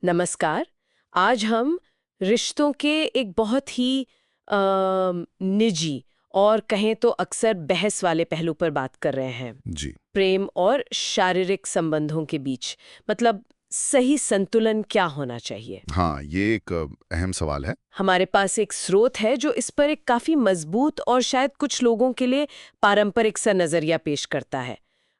नमस्कार। आज हम रिश्तों के एक बहुत ही निजी और कहें तो अक्सर बहस वाले पहलू पर बात कर रहे हैं। जी। प्रेम और शारीरिक संबंधों के बीच मतलब सही संतुलन क्या होना चाहिए। हाँ, ये एक अहम सवाल है। हमारे पास एक स्रोत है जो इस पर एक काफी मजबूत और शायद कुछ लोगों के लिए पारंपरिक सा नजरिया पेश करता है।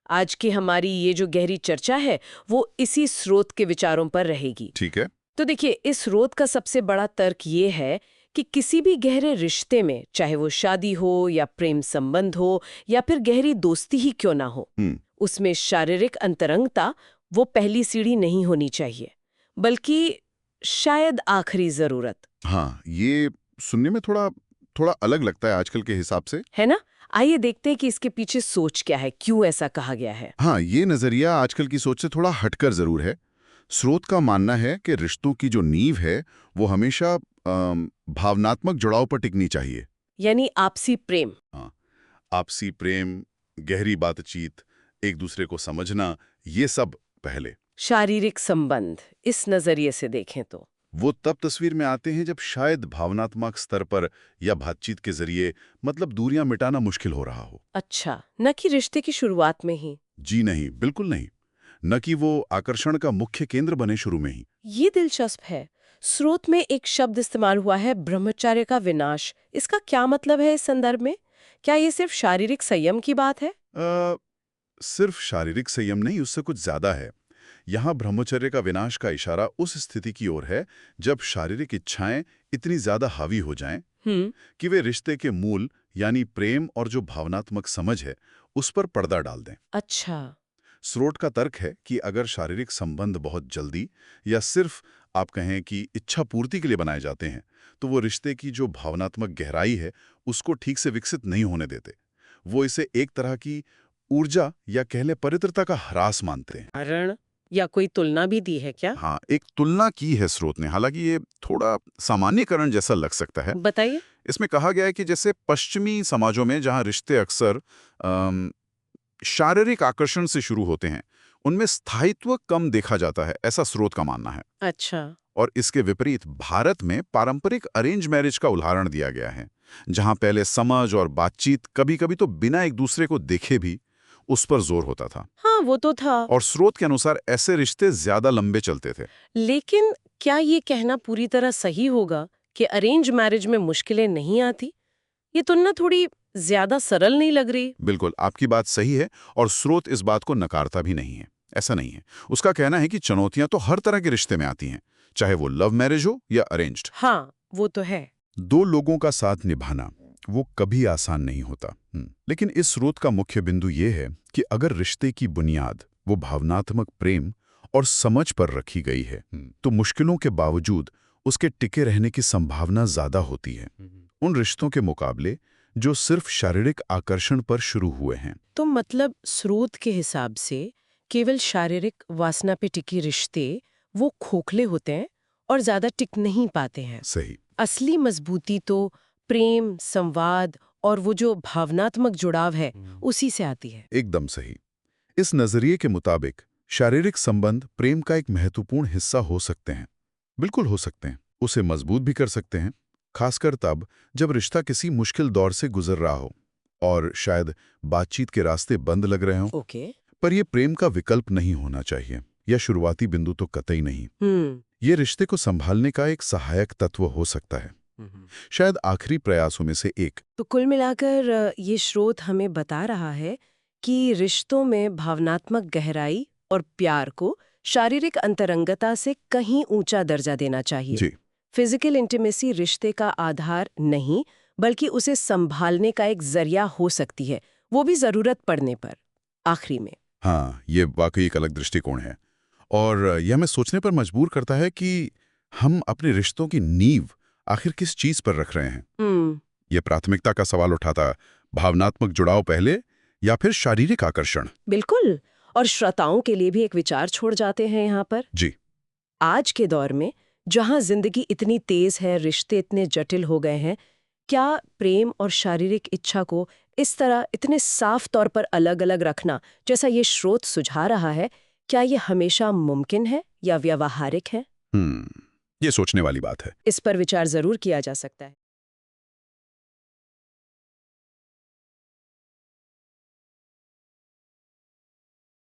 आज की हमारी ये जो गहरी चर्चा है वो इसी स्रोत के विचारों पर रहेगी। ठीक है। तो देखिए, इस रोध का सबसे बड़ा तर्क ये है कि किसी भी गहरे रिश्ते में, चाहे वो शादी हो या प्रेम संबंध हो या फिर गहरी दोस्ती ही क्यों ना हो, हुँ, उसमें शारीरिक अंतरंगता वो पहली सीढ़ी नहीं होनी चाहिए, बल्कि शायद आखिरी जरूरत। हाँ, ये सुनने में थोड़ा थोड़ा अलग लगता है आजकल के हिसाब से। है ना? आइए देखते हैं कि इसके पीछे सोच क्या है, क्यों ऐसा कहा गया है। हाँ, ये नज़रिया आजकल की सोच से थोड़ा हटकर ज़रूर है। स्रोत का मानना है कि रिश्तों की जो नींव है, वो हमेशा भावनात्मक जुड़ाव पर टिकनी चाहिए। यानी आपसी प्रेम। हाँ, आपसी प्रेम, गहरी बातचीत, एक-दूसरे को समझना, ये सब पहले। शारीरिक संबंध इस नजरिए से देखें तो वो तब तस्वीर में आते हैं जब शायद भावनात्मक स्तर पर या बातचीत के जरिए मतलब दूरियां मिटाना मुश्किल हो रहा हो। अच्छा, न कि रिश्ते की शुरुआत में ही। जी नहीं, बिल्कुल नहीं। न कि वो आकर्षण का मुख्य केंद्र बने शुरू में ही। ये दिलचस्प है। स्रोत में एक शब्द इस्तेमाल हुआ है, ब्रह्मचर्य का विनाश। इसका क्या मतलब है इस संदर्भ में? क्या ये सिर्फ शारीरिक संयम की बात है? सिर्फ शारीरिक संयम नहीं, उससे कुछ ज्यादा है। यहाँ ब्रह्मचर्य का विनाश का इशारा उस स्थिति की ओर है जब शारीरिक इच्छाएं इतनी ज्यादा हावी हो जाएं हम्म। कि वे रिश्ते के मूल यानी प्रेम और जो भावनात्मक समझ है उस पर पर्दा डाल दें। अच्छा। स्रोत का तर्क है कि अगर शारीरिक संबंध बहुत जल्दी या सिर्फ आप कहें कि इच्छा पूर्ति के लिए बनाए जाते हैं, तो वो रिश्ते की जो भावनात्मक गहराई है उसको ठीक से विकसित नहीं होने देते। वो इसे एक तरह की ऊर्जा या कह लें पवित्रता का ह्रास मानते हैं। कारण या कोई तुलना भी दी है क्या? हाँ, एक तुलना की है स्रोत ने, हालांकि ये थोड़ा सामान्यकरण जैसा लग सकता है। बताइए। इसमें कहा गया है कि जैसे पश्चिमी समाजों में जहाँ रिश्ते अक्सर शारीरिक आकर्षण से शुरू होते हैं, उनमें स्थायित्व कम देखा जाता है, ऐसा स्रोत का मानना है। अच्छा। और इसके विपरीत भारत में पारंपरिक अरेंज मैरिज का उदाहरण दिया गया है, जहां पहले समझ और बातचीत कभी-कभी तो बिना एक दूसरे को देखे भी उस पर जोर होता था। हाँ, वो तो था। और स्रोत के अनुसार ऐसे रिश्ते ज्यादा लंबे चलते थे। लेकिन क्या ये कहना पूरी तरह सही होगा कि अरेंज मैरिज में मुश्किलें नहीं आती? ये तुलना थोड़ी ज्यादा सरल नहीं लग रही? बिल्कुल, आपकी बात सही है और स्रोत इस बात को नकारता भी नहीं है। ऐसा नहीं है। उसका कहना है कि चुनौतियां तो हर तरह के रिश्ते में आती हैं, चाहे वो लव मैरिज हो या अरेंज्ड। हाँ, वो तो है। दो लोगों का साथ निभाना वो कभी आसान नहीं होता। लेकिन इस स्रोत का मुख्य बिंदु ये है कि अगर रिश्ते की बुनियाद वो भावनात्मक प्रेम और समझ पर रखी गई है, तो मुश्किलों के बावजूद उसके टिके रहने की संभावना ज्यादा होती है उन रिश्तों के मुकाबले जो सिर्फ शारीरिक आकर्षण पर शुरू हुए हैं। तो मतलब स्रोत के हिसाब से केवल शारीरिक वासना पे टिके रिश्ते वो खोखले होते हैं और ज्यादा टिक नहीं पाते हैं। सही। असली मजबूती तो प्रेम, संवाद और वो जो भावनात्मक जुड़ाव है उसी से आती है। एकदम सही। इस नजरिए के मुताबिक शारीरिक संबंध प्रेम का एक महत्वपूर्ण हिस्सा हो सकते हैं। बिल्कुल हो सकते हैं। उसे मजबूत भी कर सकते हैं, खासकर तब जब रिश्ता किसी मुश्किल दौर से गुजर रहा हो और शायद बातचीत के रास्ते बंद लग रहे हों। ओके। पर यह प्रेम का विकल्प नहीं होना चाहिए, या शुरुआती बिंदु तो कतई नहीं। हम्म। ये रिश्ते को संभालने का एक सहायक तत्व हो सकता है, शायद आखिरी प्रयासों में से एक। तो कुल मिलाकर ये स्रोत हमें बता रहा है कि रिश्तों में भावनात्मक गहराई और प्यार को शारीरिक अंतरंगता से कहीं ऊंचा दर्जा देना चाहिए। जी। फिजिकल इंटीमेसी रिश्ते का आधार नहीं, बल्कि उसे संभालने का एक जरिया हो सकती है, वो भी जरूरत पड़ने पर। आखिरी में हाँ, ये वाकई एक अलग दृष्टिकोण है और यह हमें सोचने पर मजबूर करता है कि हम अपने रिश्तों की नींव आखिर किस चीज पर रख रहे हैं। हम्म। ये प्राथमिकता का सवाल उठाता, भावनात्मक जुड़ाव पहले या फिर शारीरिक आकर्षण। बिल्कुल। और श्रोताओं के लिए भी एक विचार छोड़ जाते हैं यहाँ पर। जी। आज के दौर में जहां जिंदगी इतनी तेज है, रिश्ते इतने जटिल हो गए हैं, क्या प्रेम और शारीरिक इच्छा को इस तरह इतने साफ तौर पर अलग-अलग रखना, जैसा ये स्रोत सुझा रहा है, क्या ये हमेशा मुमकिन है या व्यावहारिक है? ये सोचने वाली बात है। इस पर विचार जरूर किया जा सकता है।